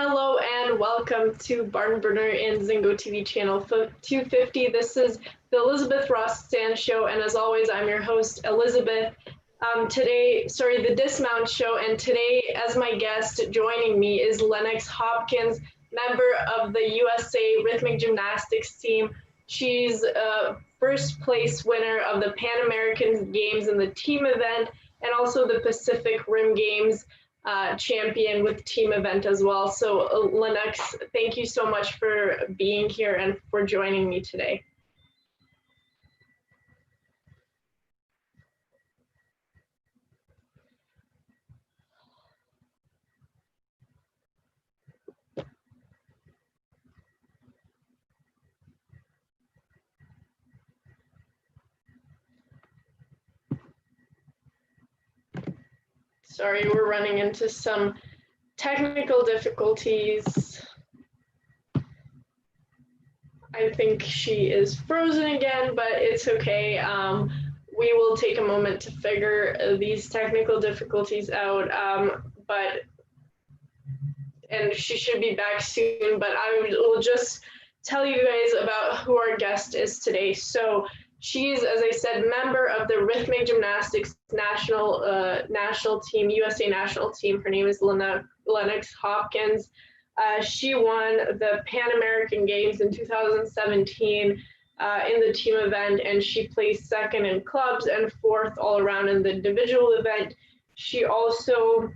Hello and welcome to BarnBurner and Zingo TV channel 250. This is the Elizabeth Ross Stand Show, and as always, I'm your host, Elizabeth. The Dismount Show, and today, as my guest joining me is Lennox Hopkins, member of the USA Rhythmic Gymnastics team. She's a first place winner of the Pan American Games in the team event, and also the Pacific Rim Games champion with team event as well. So Lennox, thank you so much for being here and for joining me today. Sorry, we're running into some technical difficulties. I think she is frozen again, but it's okay. We will take a moment to figure these technical difficulties out, and she should be back soon, but I will just tell you guys about who our guest is today. So she's, as I said, member of the Rhythmic Gymnastics national team, USA national team. Her name is Lennox Hopkins. She won the Pan American Games in 2017 in the team event, and she placed second in clubs and fourth all around in the individual event. She also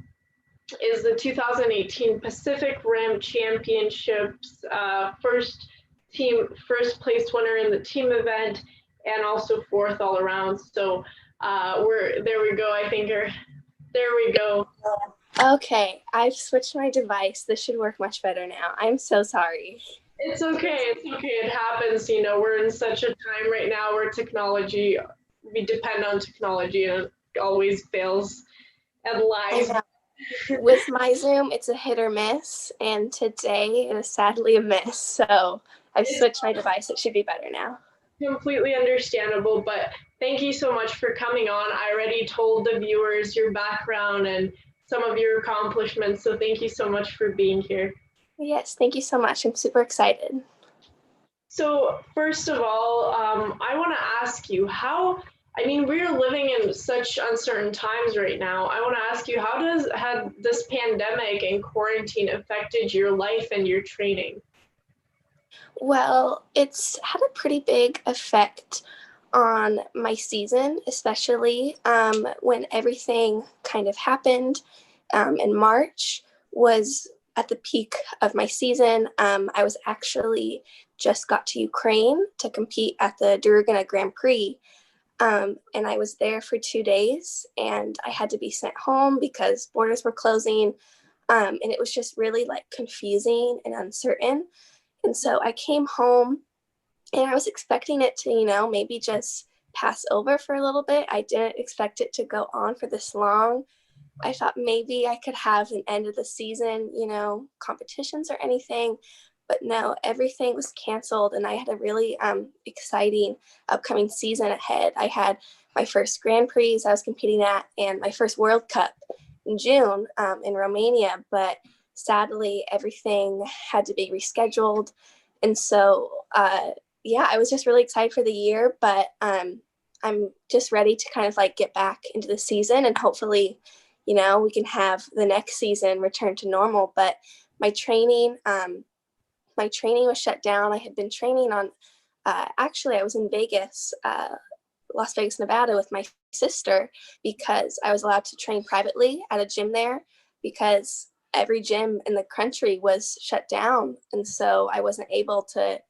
is the 2018 Pacific Rim Championships first place winner in the team event, and also fourth all around. So there we go. There we go. Okay, I've switched my device. This should work much better now. I'm so sorry. It's okay. It happens. You know, we're in such a time right now where we depend on technology, and it always fails and lies. With my Zoom, it's a hit or miss, and today it is sadly a miss. So I've switched my device. It should be better now. Completely understandable, but thank you so much for coming on. I already told the viewers your background and some of your accomplishments, so thank you so much for being here. Yes, thank you so much. I'm super excited. So first of all, I want to ask you we're living in such uncertain times right now. I want to ask you, had this pandemic and quarantine affected your life and your training? Well, it's had a pretty big effect on my season, especially when everything kind of happened in March was at the peak of my season. I was actually just got to Ukraine to compete at the Durgana Grand Prix. And I was there for 2 days, and I had to be sent home because borders were closing. And it was just really confusing and uncertain. And so I came home, and I was expecting it to, maybe just pass over for a little bit. I didn't expect it to go on for this long. I thought maybe I could have an end of the season, competitions or anything. But no, everything was canceled, and I had a really exciting upcoming season ahead. I had my first Grand Prix I was competing at, and my first World Cup in June in Romania. But sadly, everything had to be rescheduled. And so, I was just really excited for the year, but I'm just ready to kind of get back into the season, and hopefully, we can have the next season return to normal. But my training was shut down. I had been training on, actually I was in Vegas, Las Vegas, Nevada with my sister, because I was allowed to train privately at a gym there because every gym in the country was shut down. And so I wasn't able to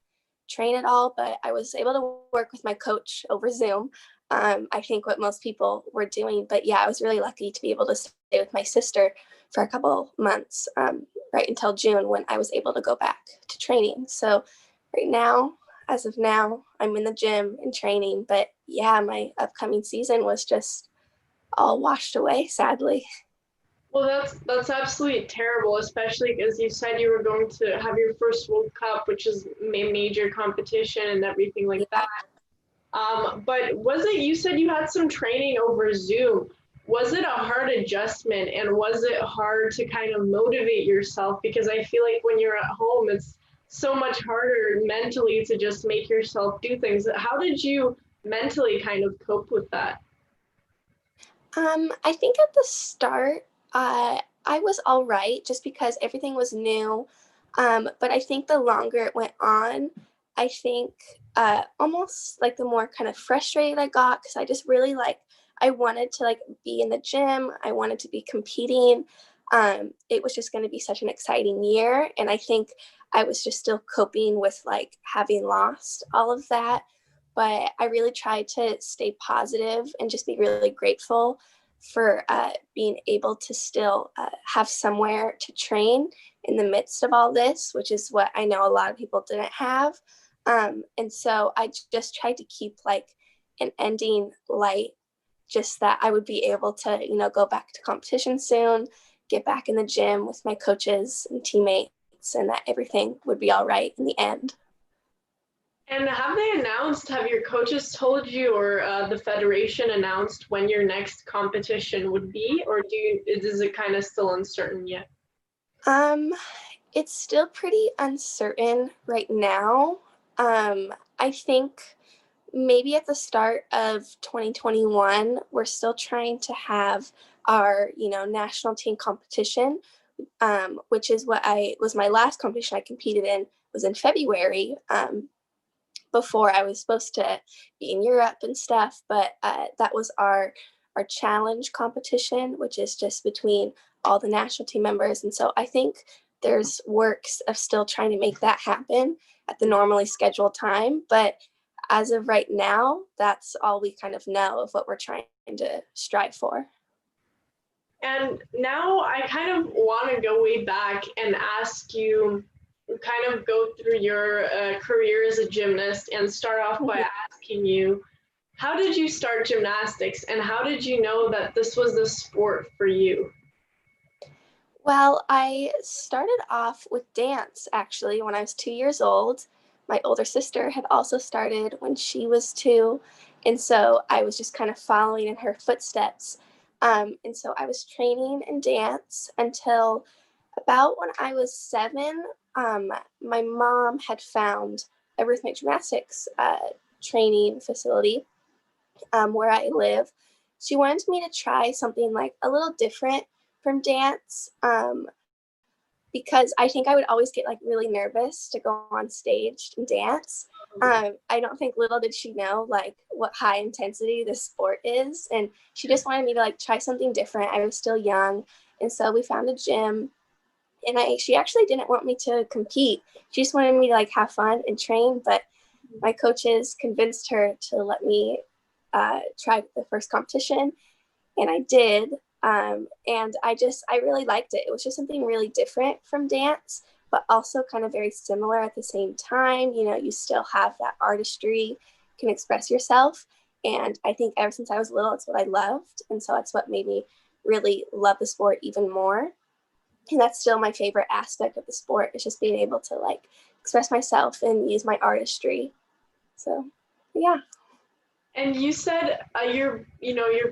train at all, but I was able to work with my coach over Zoom. I think what most people were doing, but yeah, I was really lucky to be able to stay with my sister for a couple months, right until June, when I was able to go back to training. So right now, as of now, I'm in the gym and training, but yeah, my upcoming season was just all washed away, sadly. Well, that's absolutely terrible, especially because you said you were going to have your first World Cup, which is a major competition and everything like that. But you said you had some training over Zoom. was it a hard adjustment, and was it hard to kind of motivate yourself? Because I feel like when you're at home, it's so much harder mentally to just make yourself do things. How did you mentally kind of cope with that? I think at the start, I was all right just because everything was new. But I think the longer it went on, I think almost like the more kind of frustrated I got because I just really I wanted to be in the gym. I wanted to be competing. It was just going to be such an exciting year, and I think I was just still coping with having lost all of that. But I really tried to stay positive and just be really grateful for being able to still have somewhere to train in the midst of all this, which is what I know a lot of people didn't have. And so I just tried to keep an ending light, just that I would be able to, go back to competition soon, get back in the gym with my coaches and teammates, and that everything would be all right in the end. And have your coaches told you, or the federation announced when your next competition would be, or is it kind of still uncertain yet? Um, it's still pretty uncertain right now. I think maybe at the start of 2021, we're still trying to have our, national team competition, which is what I was my last competition I competed in was in February. Before I was supposed to be in Europe and stuff, but that was our challenge competition, which is just between all the national team members. And so I think there's works of still trying to make that happen at the normally scheduled time. But as of right now, that's all we kind of know of what we're trying to strive for. And now I kind of want to go way back and ask you, kind of go through your career as a gymnast, and start off by asking you, how did you start gymnastics, and how did you know that this was the sport for you? Well, I started off with dance actually when I was 2 years old. My older sister had also started when she was two. And so I was just kind of following in her footsteps. And so I was training in dance until about when I was 7. My mom had found a rhythmic gymnastics training facility where I live. She wanted me to try something a little different from dance, because I think I would always get really nervous to go on stage and dance. I don't think little did she know what high intensity this sport is, and she just wanted me to try something different. I was still young, and so we found a gym. And she actually didn't want me to compete. She just wanted me to have fun and train. But my coaches convinced her to let me try the first competition, and I did. And I really liked it. It was just something really different from dance, but also kind of very similar at the same time. You still have that artistry, can express yourself. And I think ever since I was little, it's what I loved. And so that's what made me really love the sport even more. And that's still my favorite aspect of the sport, is just being able to express myself and use my artistry. So, yeah. And you said your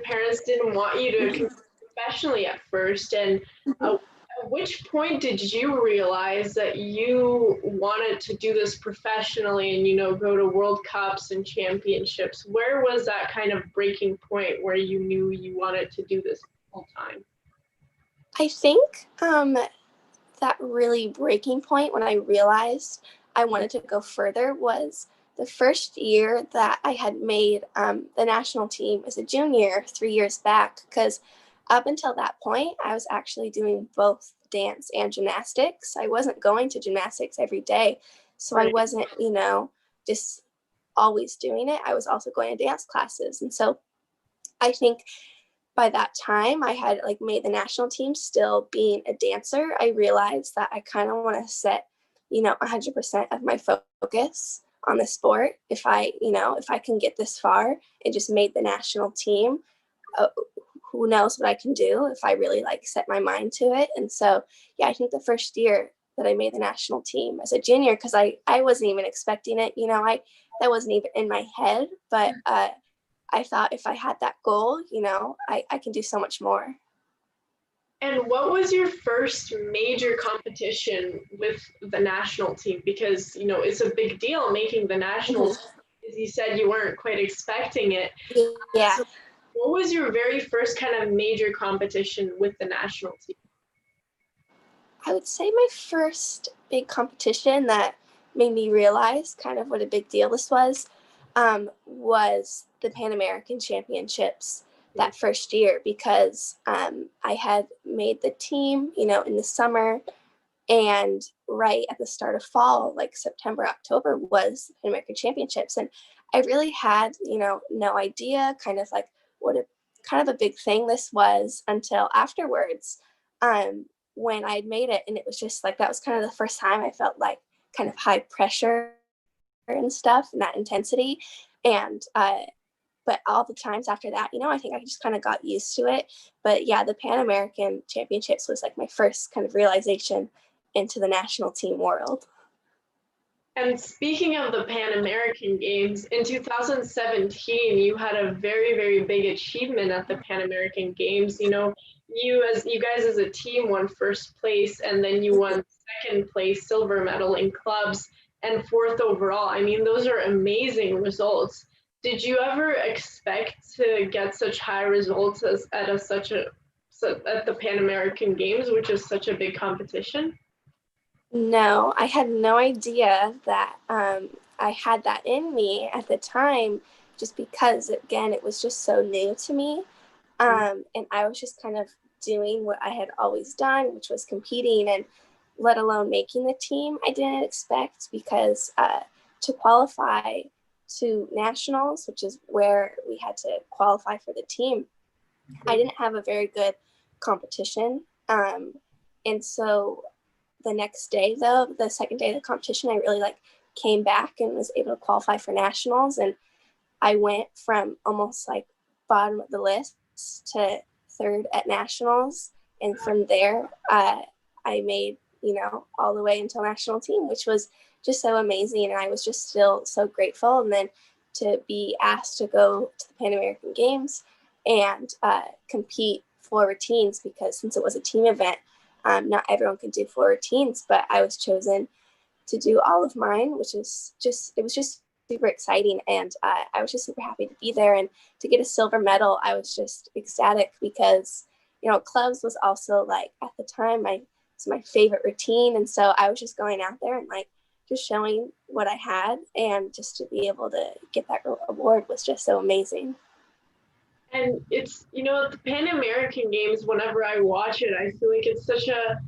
parents didn't want you to compete professionally at first. And at which point did you realize that you wanted to do this professionally and go to World Cups and championships? Where was that kind of breaking point where you knew you wanted to do this full time? I think that really breaking point when I realized I wanted to go further was the first year that I had made the national team as a junior 3 years back, because up until that point, I was actually doing both dance and gymnastics. I wasn't going to gymnastics every day, so I wasn't, just always doing it. I was also going to dance classes. And so I think by that time I had made the national team still being a dancer. I realized that I kind of want to set 100% of my focus on the sport. If I can get this far and just made the national team, who knows what I can do if I really set my mind to it. And so yeah, I think the first year that I made the national team as a junior, because I wasn't even expecting it, I that wasn't even in my head, but I thought if I had that goal, I can do so much more. And what was your first major competition with the national team? Because, it's a big deal making the nationals. Mm-hmm. As you said, you weren't quite expecting it. Yeah. So what was your very first kind of major competition with the national team? I would say my first big competition that made me realize kind of what a big deal this was the Pan American Championships that first year because I had made the team, in the summer. And right at the start of fall, like September, October, was the Pan American Championships. And I really had, no idea kind of like what a kind of a big thing this was until afterwards when I had made it. And it was just like that was kind of the first time I felt like kind of high pressure and stuff and that intensity. And but all the times after that, I think I just kind of got used to it. But yeah, the Pan American Championships was like my first kind of realization into the national team world. And speaking of the Pan American Games, in 2017, you had a very, very big achievement at the Pan American Games. You guys as a team won first place, and then you won second place, silver medal in clubs, and fourth overall. I mean, those are amazing results. Did you ever expect to get such high results at the Pan American Games, which is such a big competition? No, I had no idea that I had that in me at the time, just because, again, it was just so new to me. And I was just kind of doing what I had always done, which was competing, and let alone making the team. I didn't expect because to qualify to nationals, which is where we had to qualify for the team, I didn't have a very good competition. And so the next day, though, the second day of the competition, I really came back and was able to qualify for nationals. And I went from almost bottom of the list to third at nationals. And from there, I made, all the way until national team, which was just so amazing. And I was just still so grateful. And then to be asked to go to the Pan American Games and compete for routines, because since it was a team event, not everyone could do 4 routines, but I was chosen to do all of mine, which is it was just super exciting. And I was just super happy to be there and to get a silver medal. I was just ecstatic because, clubs was also at the time, it's my favorite routine. And so I was just going out there and just showing what I had, and just to be able to get that award was just so amazing. And it's, the Pan American Games, whenever I watch it, I feel like it's such a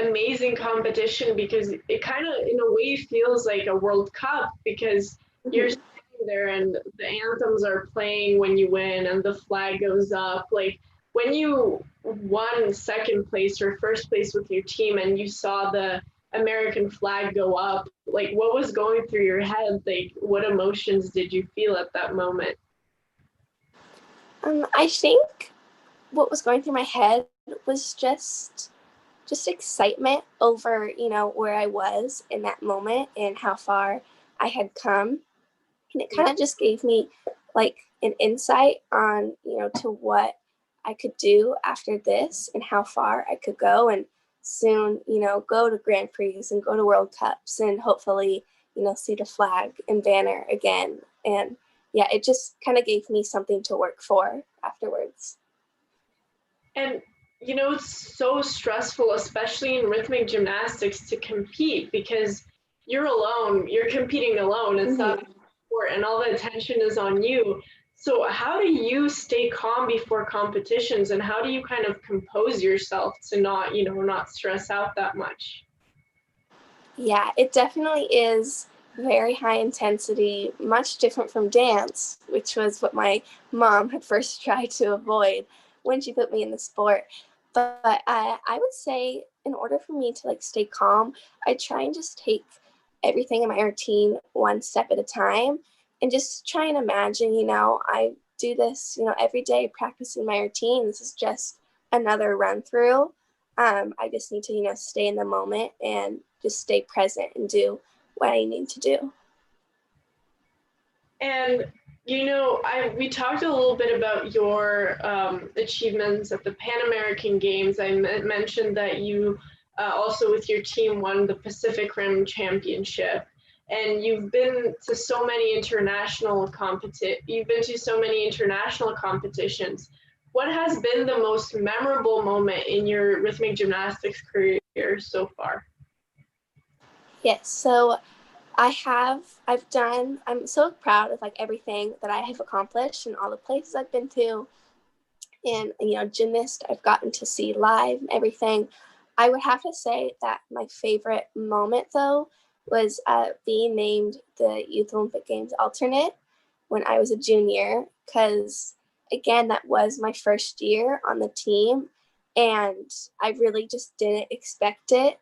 amazing competition because it kind of, in a way, feels like a World Cup because you're sitting there and the anthems are playing when you win and the flag goes up. Like when you won second place or first place with your team and you saw the American flag go up, like what was going through your head? Like what emotions did you feel at that moment? I think what was going through my head was just excitement over, where I was in that moment and how far I had come. And it kind of just gave me an insight on, to what I could do after this and how far I could go, and soon, go to Grand Prix and go to World Cups and hopefully, see the flag and banner again. And yeah, it just kind of gave me something to work for afterwards. And it's so stressful, especially in rhythmic gymnastics, to compete because you're alone, you're competing alone. It's not sport, and all the attention is on you. So, how do you stay calm before competitions, and how do you kind of compose yourself to not, not stress out that much? Yeah, it definitely is very high intensity, much different from dance, which was what my mom had first tried to avoid when she put me in the sport. But I would say, in order for me to stay calm, I try and just take everything in my routine one step at a time, and just try and imagine, I do this, every day practicing my routine. This is just another run through. I just need to, stay in the moment and just stay present and do what I need to do. And We talked a little bit about your achievements at the Pan American Games. I mentioned that you also with your team won the Pacific Rim Championship, and You've been to so many international competitions. What has been the most memorable moment in your rhythmic gymnastics career so far? Yes, so I'm so proud of like everything that I have accomplished and all the places I've been to, and gymnast I've gotten to see live and everything. I would have to say that my favorite moment though was being named the Youth Olympic Games alternate when I was a junior, because again that was my first year on the team, and I really just didn't expect it.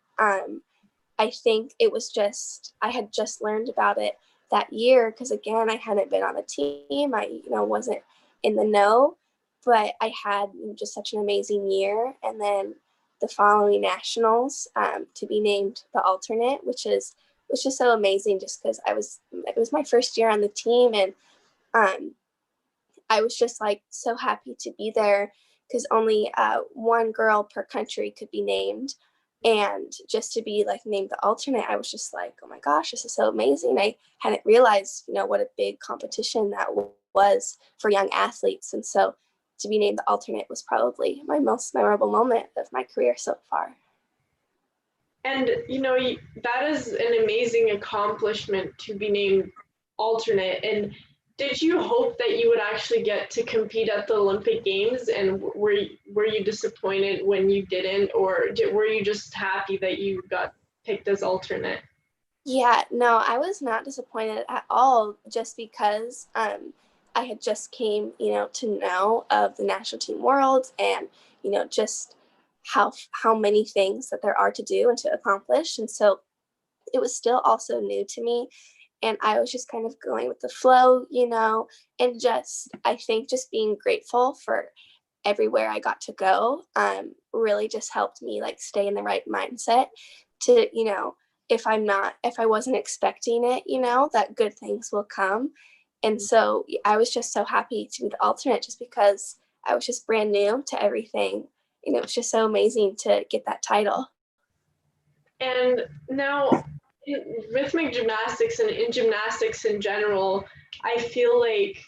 I think it was just I had just learned about it that year, because again I hadn't been on a team. I wasn't in the know, but I had just such an amazing year. And then the following nationals, to be named the alternate, which is so amazing, just because it was my first year on the team, and um, I was just like so happy to be there, because only one girl per country could be named. And just to be like named the alternate, I was just like, oh my gosh, this is so amazing. I hadn't realized, what a big competition that was for young athletes. And so to be named the alternate was probably my most memorable moment of my career so far. And that is an amazing accomplishment to be named alternate. And did you hope that you would actually get to compete at the Olympic Games? And were you disappointed when you didn't, or were you just happy that you got picked as alternate? Yeah, no, I was not disappointed at all, just because I had just came, to know of the national team world, and, just how many things that there are to do and to accomplish. And so it was still also new to me, and I was just kind of going with the flow, and just I think just being grateful for everywhere I got to go, really just helped me like stay in the right mindset to, if I wasn't expecting it, that good things will come. And so I was just so happy to be the alternate, just because I was just brand new to everything. And it was just so amazing to get that title. And now, in rhythmic gymnastics and in gymnastics in general, I feel like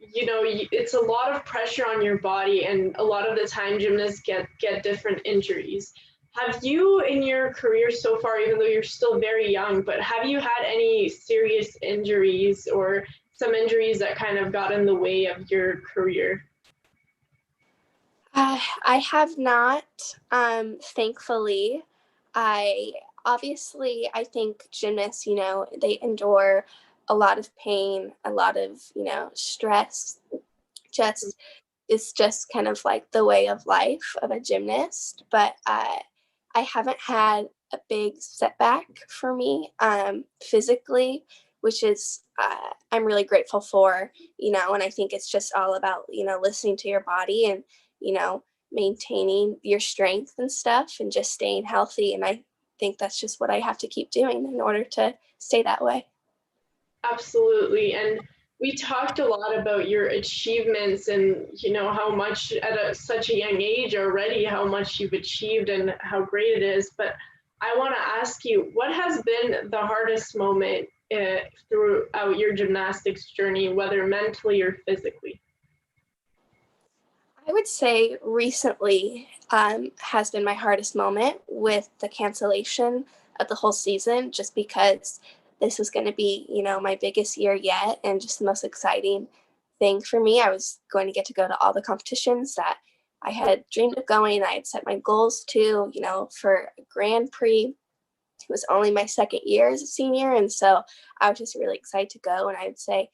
it's a lot of pressure on your body, and a lot of the time gymnasts get different injuries. Have you, in your career so far, even though you're still very young, but have you had any serious injuries or some injuries that kind of got in the way of your career? I have not, thankfully. I I think gymnasts, they endure a lot of pain, a lot of, stress. Just It's just kind of like the way of life of a gymnast. But I haven't had a big setback for me, physically, which is I'm really grateful for, and I think it's just all about, listening to your body, and, you know, maintaining your strength and stuff, and just staying healthy. And I think that's just what I have to keep doing in order to stay that way. Absolutely. And we talked a lot about your achievements and how much at such a young age already, how much you've achieved and how great it is. But I want to ask you, what has been the hardest moment throughout your gymnastics journey, whether mentally or physically? I would say recently, has been my hardest moment, with the cancellation of the whole season, just because this was going to be, my biggest year yet, and just the most exciting thing for me. I was going to get to go to all the competitions that I had dreamed of going. I had set my goals to, for a Grand Prix. It was only my second year as a senior, and so I was just really excited to go. And I would say,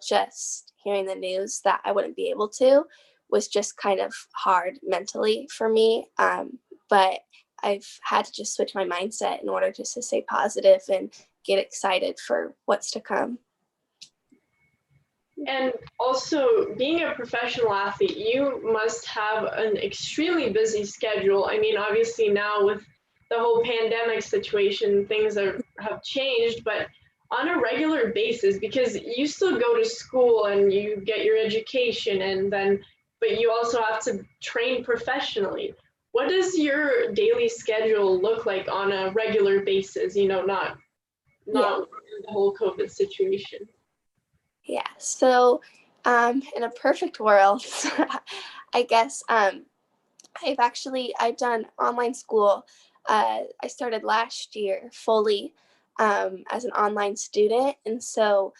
just hearing the news that I wouldn't be able to was just kind of hard mentally for me. But I've had to just switch my mindset in order just to stay positive and get excited for what's to come. And also, being a professional athlete, you must have an extremely busy schedule. I mean, obviously, now with the whole pandemic situation, have changed, but on a regular basis, because you still go to school and you get your education and then, but you also have to train professionally. What does your daily schedule look like on a regular basis? You know, Yeah. not the whole COVID situation. Yeah. So, in a perfect world, I guess I've done online school. I started last year fully as an online student, and so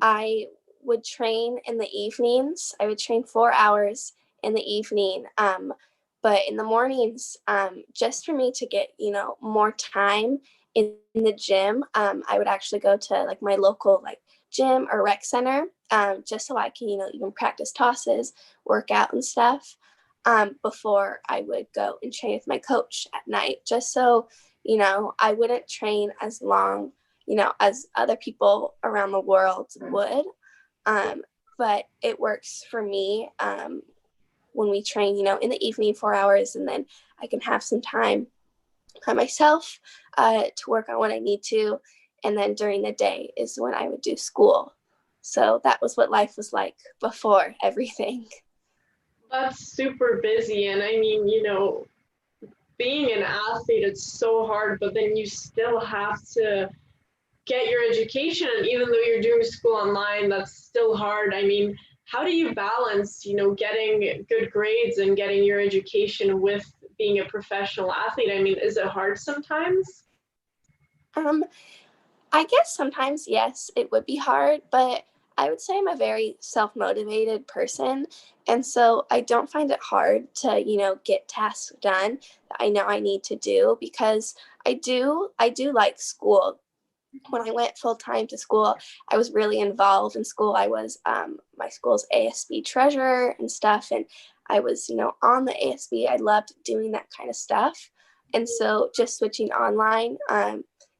I would train in the evenings. I would train 4 hours in the evening, but in the mornings, just for me to get more time in the gym, I would actually go to like my local like gym or rec center, just so I can even practice tosses, work out and stuff. Before I would go and train with my coach at night, just so I wouldn't train as long as other people around the world would. Um, but it works for me when we train, in the evening 4 hours, and then I can have some time by myself to work on what I need to. And then during the day is when I would do school. So that was what life was like before everything. That's super busy. And I mean, being an athlete, it's so hard, but then you still have to get your education. And even though you're doing school online, that's still hard. I mean, how do you balance, getting good grades and getting your education with being a professional athlete? I mean, is it hard sometimes? Um, I guess sometimes, yes, it would be hard, but I would say I'm a very self motivated person. And so I don't find it hard to, get tasks done that I know I need to do because I do like school. When I went full time to school, I was really involved in school. I was my school's ASB treasurer and stuff. And I was, on the ASB. I loved doing that kind of stuff. And so just switching online,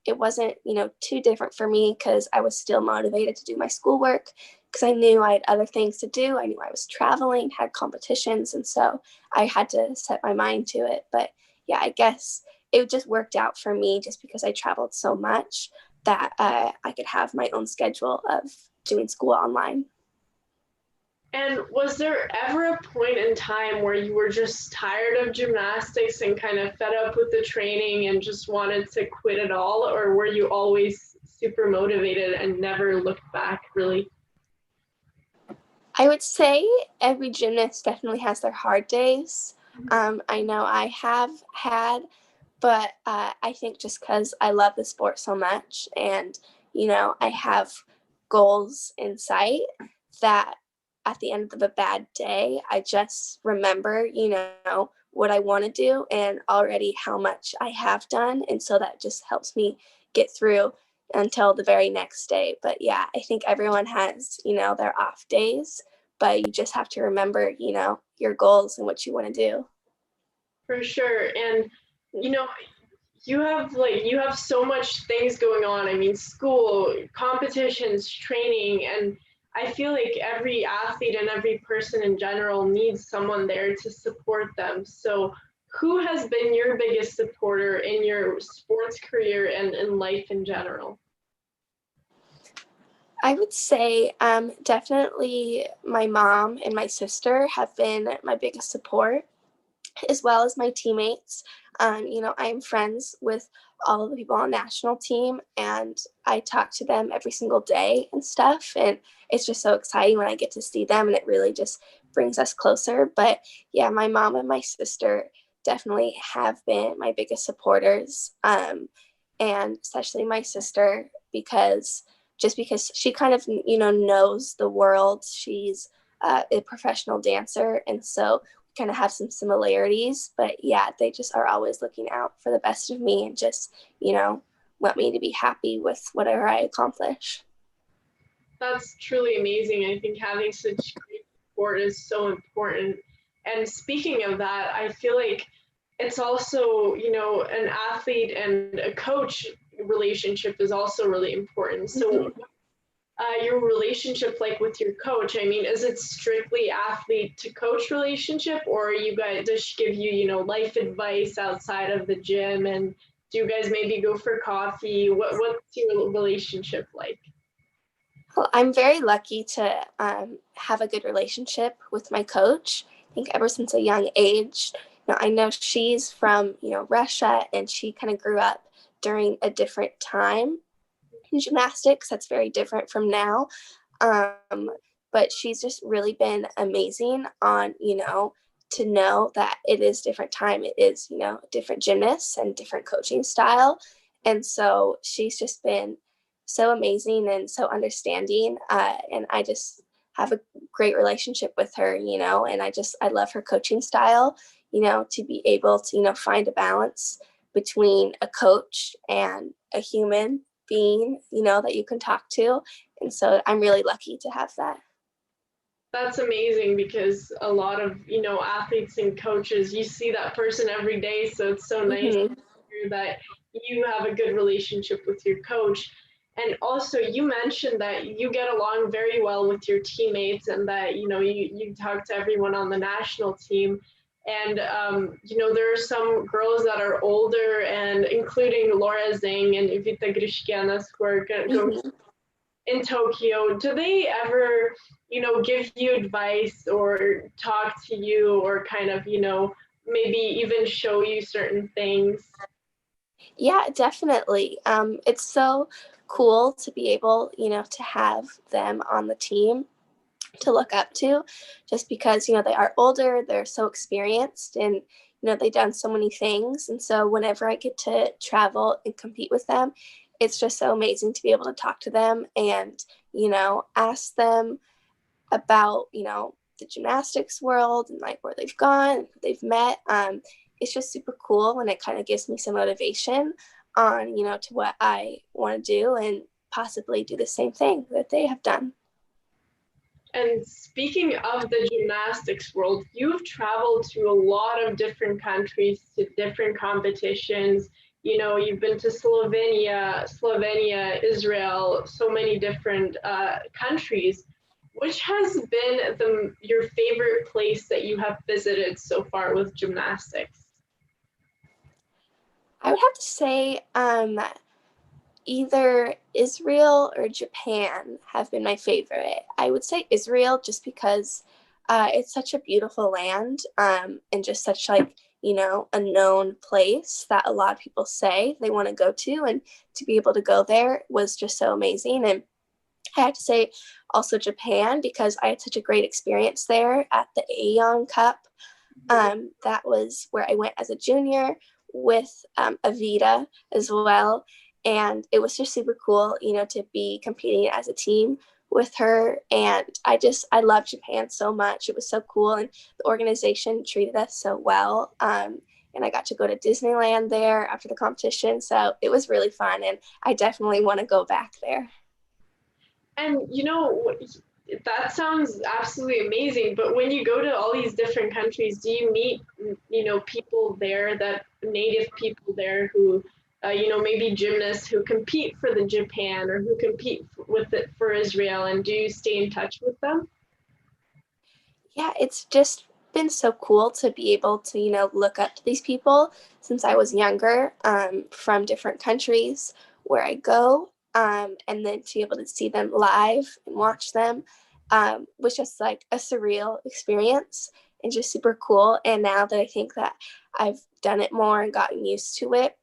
it wasn't, too different for me because I was still motivated to do my schoolwork because I knew I had other things to do. I knew I was traveling, had competitions. And so I had to set my mind to it. But yeah, I guess it just worked out for me just because I traveled so much that I could have my own schedule of doing school online. And was there ever a point in time where you were just tired of gymnastics and kind of fed up with the training and just wanted to quit it all? Or were you always super motivated and never looked back, really? I would say every gymnast definitely has their hard days. I know I have had, but I think just because I love the sport so much and, I have goals in sight that at the end of a bad day, I just remember, what I want to do and already how much I have done. And so that just helps me get through until the very next day. But yeah, I think everyone has, their off days, but you just have to remember, your goals and what you want to do. For sure. And, you know, you have so much things going on. I mean, school, competitions, training, and I feel like every athlete and every person in general needs someone there to support them. So, who has been your biggest supporter in your sports career and in life in general? I would say definitely my mom and my sister have been my biggest support, as well as my teammates. I am friends with all of the people on the national team, and I talk to them every single day and stuff. And it's just so exciting when I get to see them, and it really just brings us closer. But yeah, my mom and my sister definitely have been my biggest supporters, and especially my sister because she kind of knows the world. She's a professional dancer, and so kind of have some similarities, but yeah, they just are always looking out for the best of me and just, want me to be happy with whatever I accomplish. That's truly amazing. I think having such great support is so important. And speaking of that, I feel like it's also, an athlete and a coach relationship is also really important. So, Mm-hmm. your relationship like with your coach, I mean, is it strictly athlete to coach relationship, or you guys does she give you, life advice outside of the gym and Do you guys maybe go for coffee? What's your relationship like? Well, I'm very lucky to have a good relationship with my coach. I think ever since a young age, I know she's from Russia, and she kind of grew up during a different time in gymnastics that's very different from now. Um, but she's just really been amazing on to know that it is different time. It is different gymnasts and different coaching style, and so she's just been so amazing and so understanding. And I just have a great relationship with her, and I love her coaching style, to be able to, find a balance between a coach and a human being, that you can talk to. And so I'm really lucky to have that. That's amazing because a lot of, athletes and coaches, you see that person every day. So it's so nice Mm-hmm. to hear that you have a good relationship with your coach. And also, you mentioned that you get along very well with your teammates and that, you talk to everyone on the national team. And, there are some girls that are older, and including Laura Zhang and Ivita Grishkianas, who are going Mm-hmm. in Tokyo. Do they ever, give you advice or talk to you or kind of, maybe even show you certain things? Yeah, definitely. It's so cool to be able, to have them on the team to look up to, just because they are older, they're so experienced, and they've done so many things. And so whenever I get to travel and compete with them, it's just so amazing to be able to talk to them and ask them about the gymnastics world and like where they've gone, who they've met. It's just super cool, and it kind of gives me some motivation on to what I want to do and possibly do the same thing that they have done. And speaking of the gymnastics world, you've traveled to a lot of different countries, to different competitions. You've been to Slovenia, Israel, so many different countries. Which has been your favorite place that you have visited so far with gymnastics? I would have to say either Israel or Japan have been my favorite. I would say Israel just because it's such a beautiful land, and just such like a known place that a lot of people say they want to go to, and to be able to go there was just so amazing. And I had to say also Japan because I had such a great experience there at the Aeon Cup. That was where I went as a junior with Avita as well. And it was just super cool, to be competing as a team with her. And I love Japan so much. It was so cool. And the organization treated us so well. And I got to go to Disneyland there after the competition. So it was really fun. And I definitely want to go back there. And that sounds absolutely amazing. But when you go to all these different countries, do you meet, people there, that native people there who, maybe gymnasts who compete for the Japan or who compete with it for Israel? And do you stay in touch with them? Yeah, it's just been so cool to be able to, look up to these people since I was younger, from different countries where I go. And then to be able to see them live and watch them was just like a surreal experience and just super cool. And now that I think that I've done it more and gotten used to it,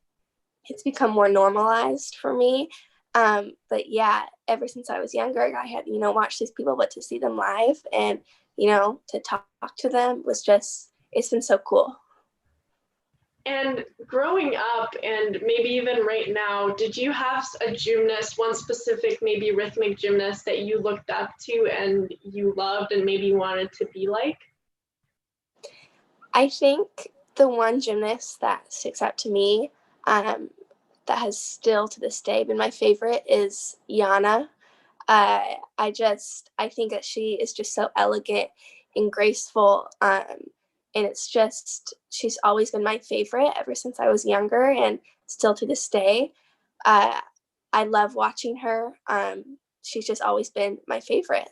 it's become more normalized for me. But yeah, ever since I was younger, I had, watched these people, but to see them live and, to talk to them was just, it's been so cool. And growing up, and maybe even right now, did you have a gymnast, one specific, maybe rhythmic gymnast that you looked up to and you loved and maybe wanted to be like? I think the one gymnast that sticks out to me, um, that has still to this day been my favorite is Yana. I think that she is just so elegant and graceful. And it's just, she's always been my favorite ever since I was younger and still to this day. Uh, I love watching her. She's just always been my favorite.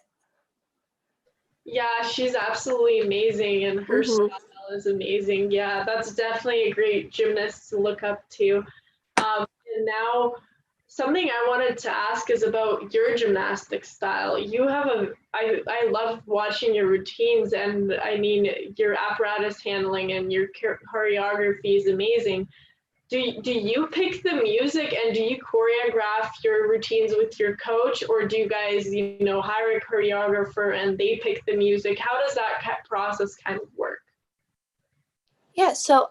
Yeah, she's absolutely amazing and her Mm-hmm. style is amazing. Yeah, that's definitely a great gymnast to look up to. And now something I wanted to ask is about your gymnastic style. I love watching your routines, and I mean, your apparatus handling and your choreography is amazing. Do you pick the music and do you choreograph your routines with your coach, or do you guys, hire a choreographer and they pick the music? How does that process kind of work? Yeah, so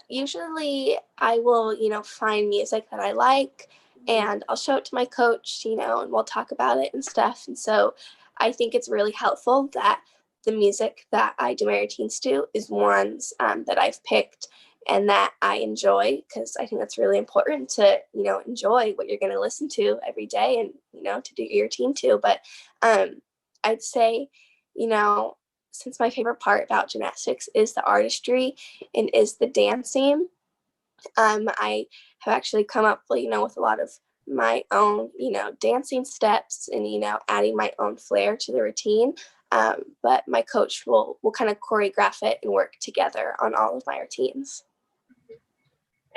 usually I will, find music that I like and I'll show it to my coach, and we'll talk about it and stuff. And so I think it's really helpful that the music that I do my routines to is ones that I've picked and that I enjoy, because I think that's really important to, enjoy what you're going to listen to every day and, to do your routine to. But I'd say, you know, since my favorite part about gymnastics is the artistry and is the dancing, I have actually come up, with a lot of my own, dancing steps and, adding my own flair to the routine. But my coach will kind of choreograph it and work together on all of my routines.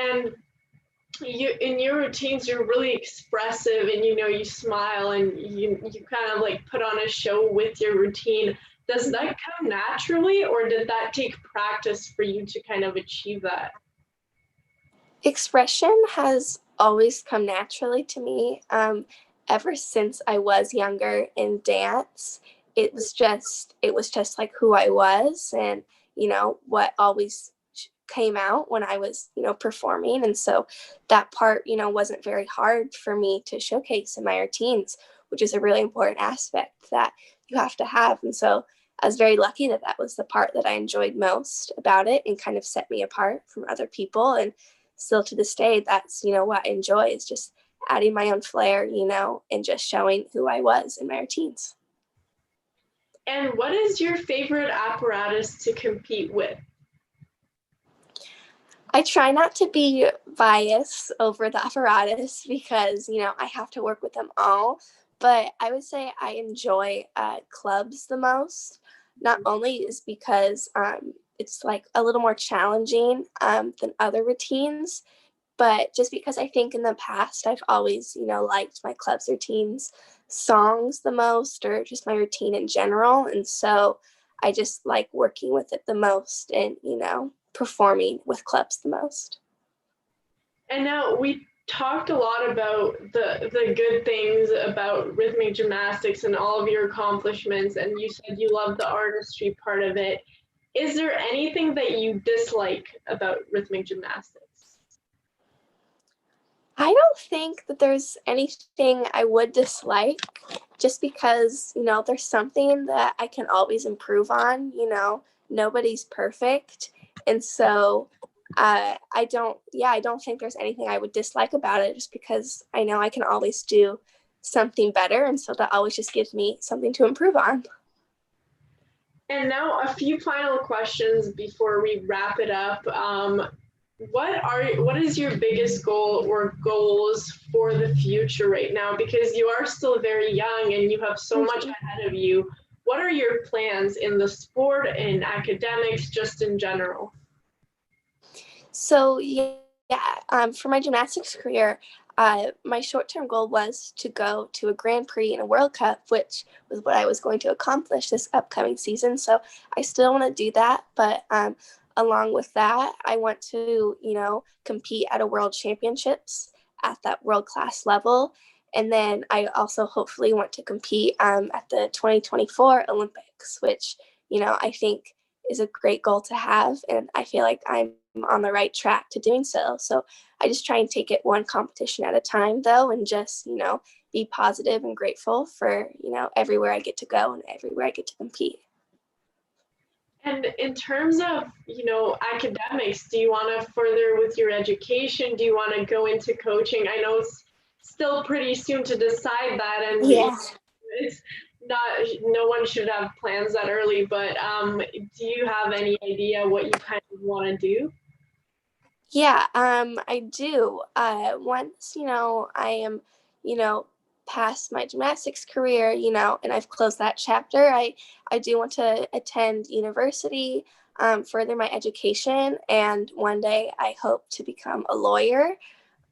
And in your routines, you're really expressive, and you smile, and you kind of like put on a show with your routine. Does that come naturally, or did that take practice for you to kind of achieve that? Expression has always come naturally to me. Ever since I was younger in dance, it was just like who I was, and what always came out when I was, performing. And so that part, wasn't very hard for me to showcase in my routines, which is a really important aspect that you have to have. And so I was very lucky that that was the part that I enjoyed most about it and kind of set me apart from other people. And still to this day, that's, what I enjoy is just adding my own flair, and just showing who I was in my routines. And what is your favorite apparatus to compete with? I try not to be biased over the apparatus because, I have to work with them all. But I would say I enjoy clubs the most. Not only is because it's like a little more challenging than other routines, but just because I think in the past I've always, liked my club's routines songs the most, or just my routine in general. And so I just like working with it the most and, performing with clubs the most. And now we talked a lot about the good things about rhythmic gymnastics and all of your accomplishments, and you said you love the artistry part of it. Is there anything that you dislike about rhythmic gymnastics? I don't think that there's anything I would dislike, just because, there's something that I can always improve on. Nobody's perfect. And so I don't think there's anything I would dislike about it, just because I know I can always do something better. And so that always just gives me something to improve on. And now a few final questions before we wrap it up. What is your biggest goal or goals for the future right now? Because you are still very young and you have so much ahead of you. What are your plans in the sport and academics, just in general? So for my gymnastics career, my short-term goal was to go to a Grand Prix and a World Cup, which was what I was going to accomplish this upcoming season. So I still want to do that, but along with that, I want to, compete at a World Championships at that world-class level. And then I also hopefully want to compete at the 2024 Olympics, which, I think is a great goal to have. And I feel like I'm on the right track to doing so. So I just try and take it one competition at a time, though, and just, be positive and grateful for, everywhere I get to go and everywhere I get to compete. And in terms of, academics, do you want to further with your education? Do you want to go into coaching? I know it's still pretty soon to decide that, and Yeah. it's not, no one should have plans that early, but do you have any idea what you kind of want to do? Yeah, I do. Once, I am, past my gymnastics career, and I've closed that chapter, I do want to attend university, further my education, and one day I hope to become a lawyer.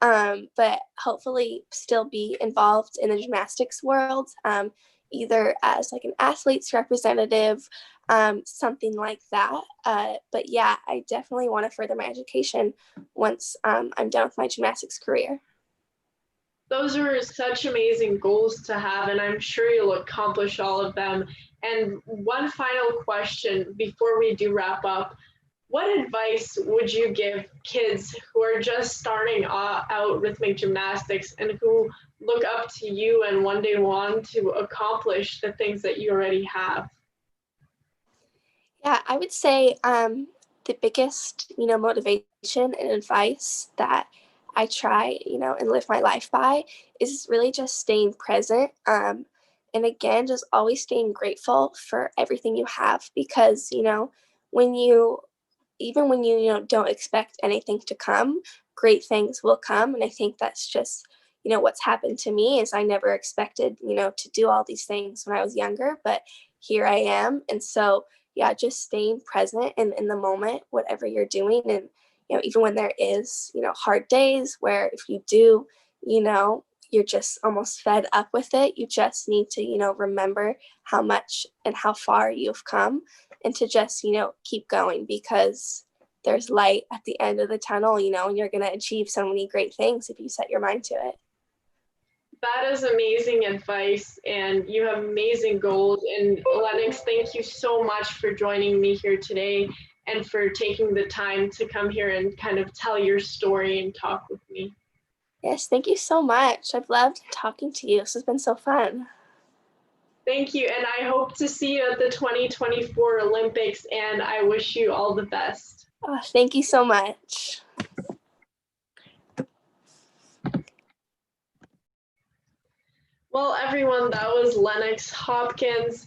but hopefully still be involved in the gymnastics world, either as like an athlete's representative, something like that. But yeah, I definitely want to further my education once I'm done with my gymnastics career. Those are such amazing goals to have, and I'm sure you'll accomplish all of them. And one final question before we do wrap up. What advice would you give kids who are just starting out rhythmic gymnastics and who look up to you and one day want to accomplish the things that you already have? Yeah, I would say the biggest, motivation and advice that I try, and live my life by is really just staying present. And again, just always staying grateful for everything you have because, when you even when you, don't expect anything to come, great things will come. And I think that's just, what's happened to me is I never expected, to do all these things when I was younger, but here I am. And so, yeah, just staying present and in the moment, whatever you're doing. And, even when there is, hard days where if you do, you're just almost fed up with it, you just need to, remember how much and how far you've come and to just, keep going because there's light at the end of the tunnel, and you're going to achieve so many great things if you set your mind to it. That is amazing advice, and you have amazing goals. And Lennox, thank you so much for joining me here today and for taking the time to come here and kind of tell your story and talk with me. Yes, thank you so much. I've loved talking to you. This has been so fun. Thank you, and I hope to see you at the 2024 Olympics, and I wish you all the best. Oh, thank you so much. Well, everyone, that was Lennox Hopkins,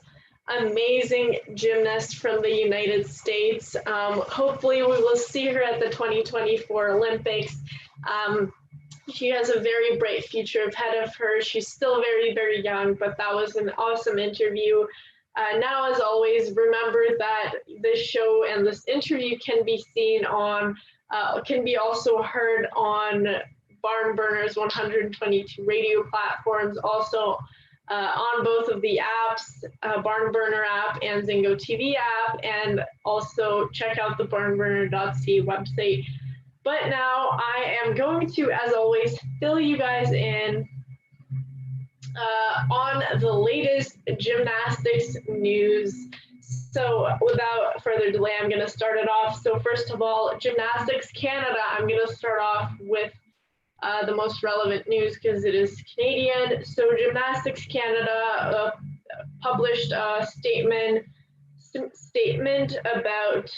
amazing gymnast from the United States. Hopefully, we will see her at the 2024 Olympics. She has a very bright future ahead of her. She's still very, very young, but that was an awesome interview. Now, as always, remember that this show and this interview can be seen on, can be also heard on BarnBurner's 122 radio platforms, also on both of the apps, BarnBurner app and Zingo TV app, and also check out the barnburner.ca website. But now I am going to, as always, fill you guys in on the latest gymnastics news. So without further delay, I'm going to start it off. So first of all, Gymnastics Canada, I'm going to start off with the most relevant news because it is Canadian. So Gymnastics Canada published a statement about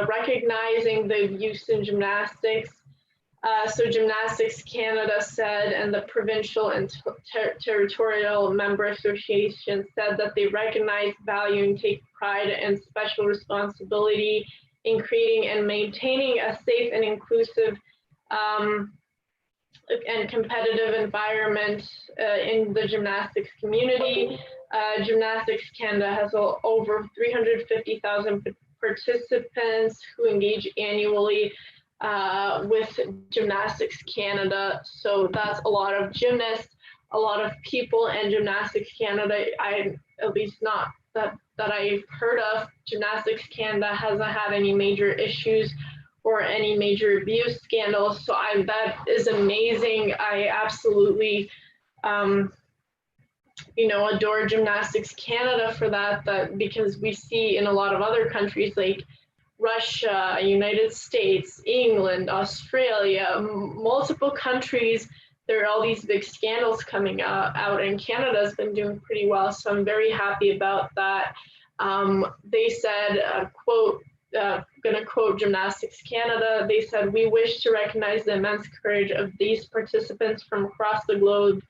recognizing the use in gymnastics. So Gymnastics Canada said, and the provincial and territorial member associations said that they recognize, value, and take pride and special responsibility in creating and maintaining a safe and inclusive and competitive environment in the gymnastics community. Gymnastics Canada has over 350,000 participants who engage annually with Gymnastics Canada. So that's a lot of gymnasts, a lot of people, and Gymnastics Canada, at least not that I've heard of, Gymnastics Canada hasn't had any major issues or any major abuse scandals. So that is amazing. I absolutely adore Gymnastics Canada for that because we see in a lot of other countries like Russia, United States, England, Australia, multiple countries, there are all these big scandals coming out, and Canada's been doing pretty well. So I'm very happy about that. They said, quote, going to quote Gymnastics Canada, they said, "We wish to recognize the immense courage of these participants from across the globe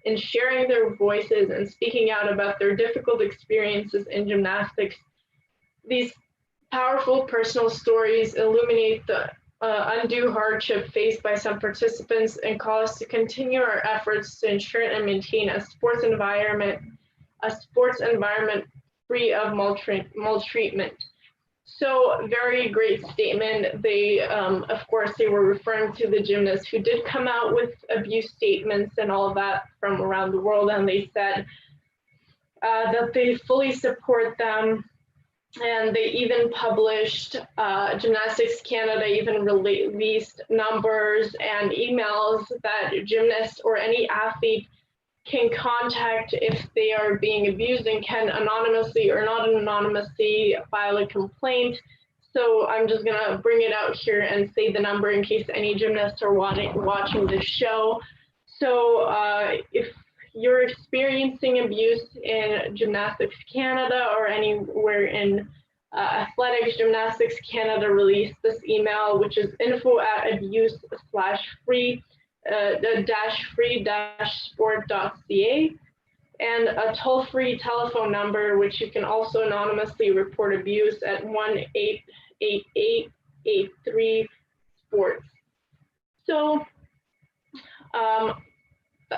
in sharing their voices and speaking out about their difficult experiences in gymnastics. These powerful personal stories illuminate the undue hardship faced by some participants and call us to continue our efforts to ensure and maintain a sports environment free of maltreatment." So very great statement. They, of course, they were referring to the gymnasts who did come out with abuse statements and all of that from around the world, and they said that they fully support them. And they even published, Gymnastics Canada even released numbers and emails that gymnasts or any athlete can contact if they are being abused, and can anonymously or not anonymously file a complaint. So I'm just gonna bring it out here and say the number in case any gymnasts are watching this show. So if you're experiencing abuse in Gymnastics Canada or anywhere in athletics, Gymnastics Canada released this email, which is info@abuse/free free-sport.ca, and a toll-free telephone number, which you can also anonymously report abuse at 1-888-83-SPORTS. So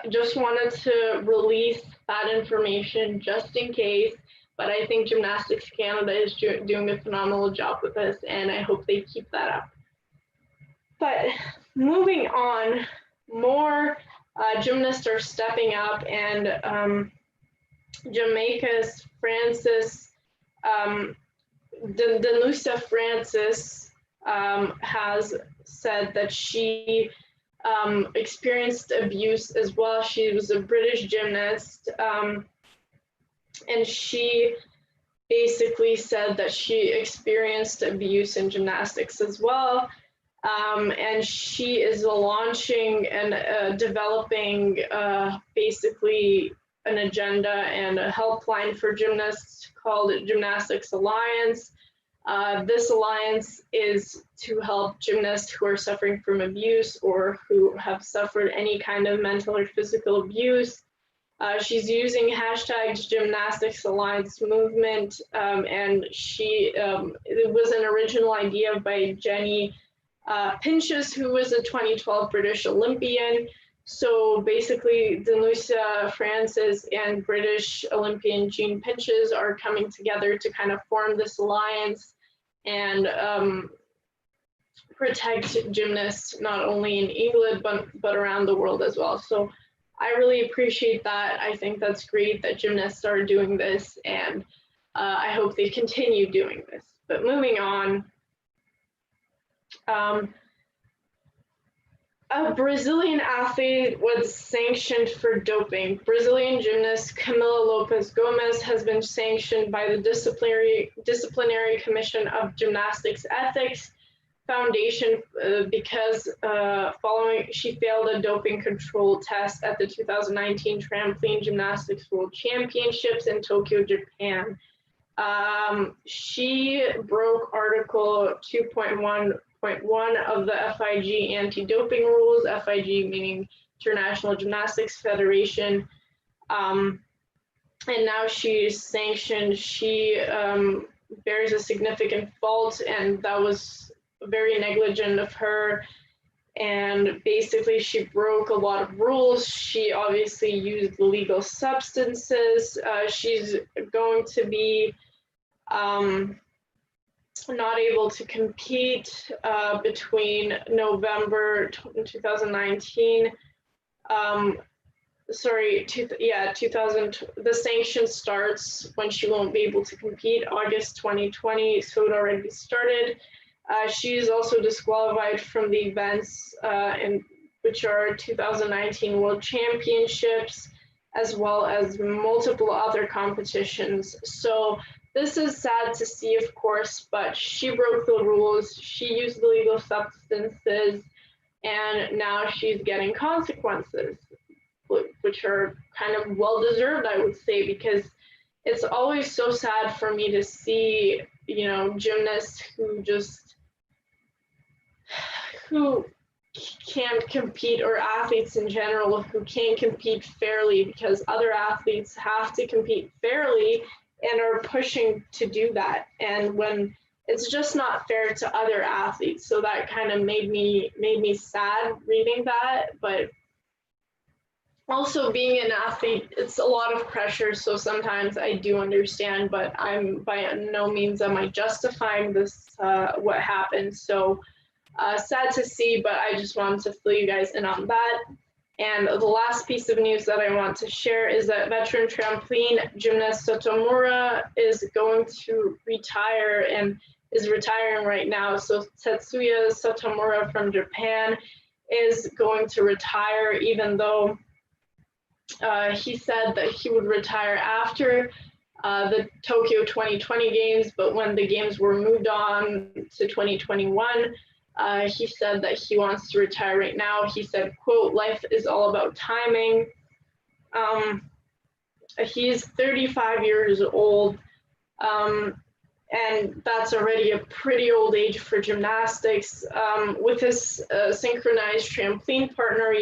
just wanted to release that information just in case, but I think Gymnastics Canada is doing a phenomenal job with this, and I hope they keep that up. But moving on, more gymnasts are stepping up, and Jamaica's Francis, Danusa Francis, has said that she experienced abuse as well. She was a British gymnast, and she basically said that she experienced abuse in gymnastics as well. And she is launching and developing basically an agenda and a helpline for gymnasts called Gymnastics Alliance. This alliance is to help gymnasts who are suffering from abuse or who have suffered any kind of mental or physical abuse. She's using hashtags Gymnastics Alliance movement, and it was an original idea by Jenny Pinches, who was a 2012 British Olympian. So basically, Danusa Francis and British Olympian Jean Pinches are coming together to kind of form this alliance and protect gymnasts not only in England but around the world as well. So I really appreciate that. I think that's great that gymnasts are doing this, and I hope they continue doing this. But moving on. A Brazilian athlete was sanctioned for doping. Brazilian gymnast Camila Lopes Gomes has been sanctioned by the Disciplinary Commission of Gymnastics Ethics Foundation because she failed a doping control test at the 2019 Trampoline Gymnastics World Championships in Tokyo, Japan. She broke Article 2.1 of the FIG anti-doping rules, FIG meaning International Gymnastics Federation, and now she's sanctioned. She bears a significant fault, and that was very negligent of her, and basically she broke a lot of rules. She obviously used illegal substances. She's going to be not able to compete between November 2019. The sanction starts when she won't be able to compete, August 2020, so it already started. She is also disqualified from the events which are 2019 World Championships, as well as multiple other competitions. So this is sad to see, of course, but she broke the rules. She used illegal substances, and now she's getting consequences, which are kind of well-deserved, I would say, because it's always so sad for me to see, gymnasts who can't compete, or athletes in general who can't compete fairly because other athletes have to compete fairly and are pushing to do that, and when it's just not fair to other athletes. So that kind of made me sad reading that. But also being an athlete, it's a lot of pressure. So sometimes I do understand, but I'm by no means am I justifying this, what happened. So sad to see, but I just wanted to fill you guys in on that. And the last piece of news that I want to share is that veteran trampoline gymnast Satomura is going to retire and is retiring right now. So Tetsuya Satomura from Japan is going to retire, even though he said that he would retire after the Tokyo 2020 games, but when the games were moved on to 2021, he said that he wants to retire right now. He said, quote, "Life is all about timing." He's 35 years old, and that's already a pretty old age for gymnastics. With his synchronized trampoline partner,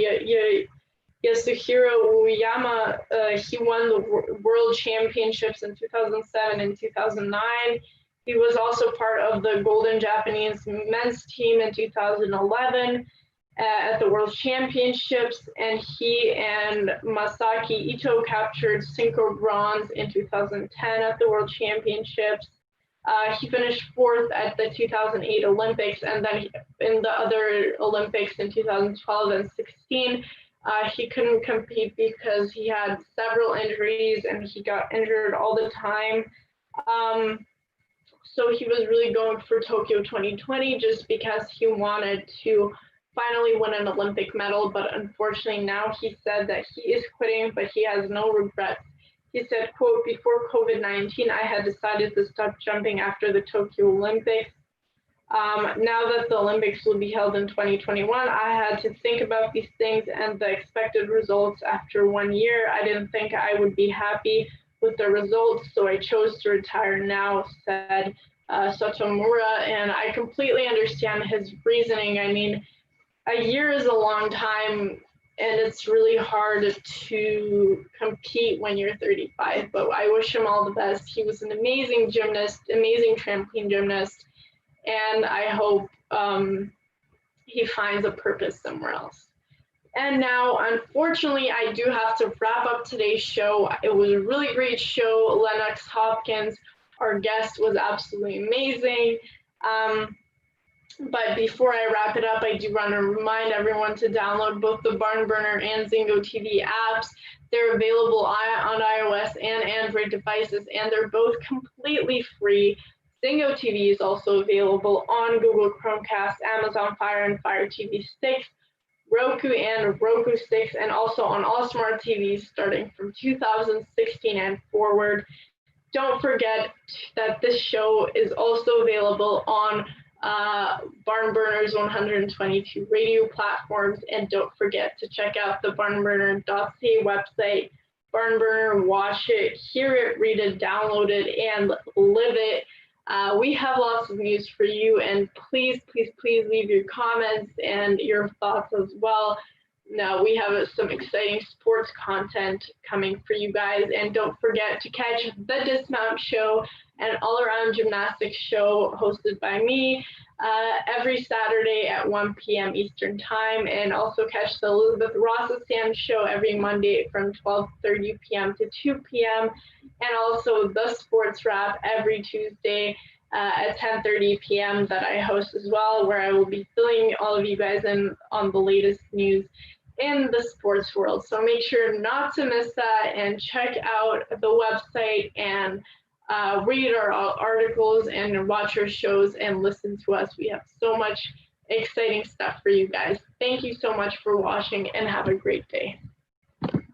Yasuhiro Uyama, he won the World Championships in 2007 and 2009. He was also part of the Golden Japanese men's team in 2011 at the World Championships, and he and Masaki Ito captured synchro bronze in 2010 at the World Championships. He finished fourth at the 2008 Olympics, and then in the other Olympics in 2012 and 16, he couldn't compete because he had several injuries and he got injured all the time. So he was really going for Tokyo 2020 just because he wanted to finally win an Olympic medal, but unfortunately now he said that he is quitting, but he has no regrets. He said, quote, "Before COVID-19, I had decided to stop jumping after the Tokyo Olympics. Now that the Olympics will be held in 2021, I had to think about these things and the expected results after 1 year. I didn't think I would be happy with the results, so I chose to retire now," said Satomura. And I completely understand his reasoning. I mean, a year is a long time, and it's really hard to compete when you're 35, but I wish him all the best. He was an amazing gymnast, amazing trampoline gymnast, and I hope he finds a purpose somewhere else. And now, unfortunately, I do have to wrap up today's show. It was a really great show. Lennox Hopkins, our guest, was absolutely amazing. But before I wrap it up, I do want to remind everyone to download both the BarnBurner and Zingo TV apps. They're available on iOS and Android devices, and they're both completely free. Zingo TV is also available on Google Chromecast, Amazon Fire and Fire TV sticks, Roku and Roku sticks, and also on all smart TVs starting from 2016 and forward. Don't forget that this show is also available on BarnBurner's 122 radio platforms, and don't forget to check out the BarnBurner.ca website. BarnBurner, watch it, hear it, read it, download it, and live it. We have lots of news for you, and please, please, please leave your comments and your thoughts as well. Now, we have some exciting sports content coming for you guys, and don't forget to catch the Dismount Show, an all-around gymnastics show hosted by me every Saturday at 1 p.m. Eastern Time, and also catch the Elizabeth Rossesand Show every Monday from 12:30 p.m. to 2 p.m., and also the Sports Wrap every Tuesday at 10:30 p.m. that I host as well, where I will be filling all of you guys in on the latest news in the sports world. So make sure not to miss that, and check out the website and read our articles and watch our shows and listen to us. We have so much exciting stuff for you guys. Thank you so much for watching, and have a great day.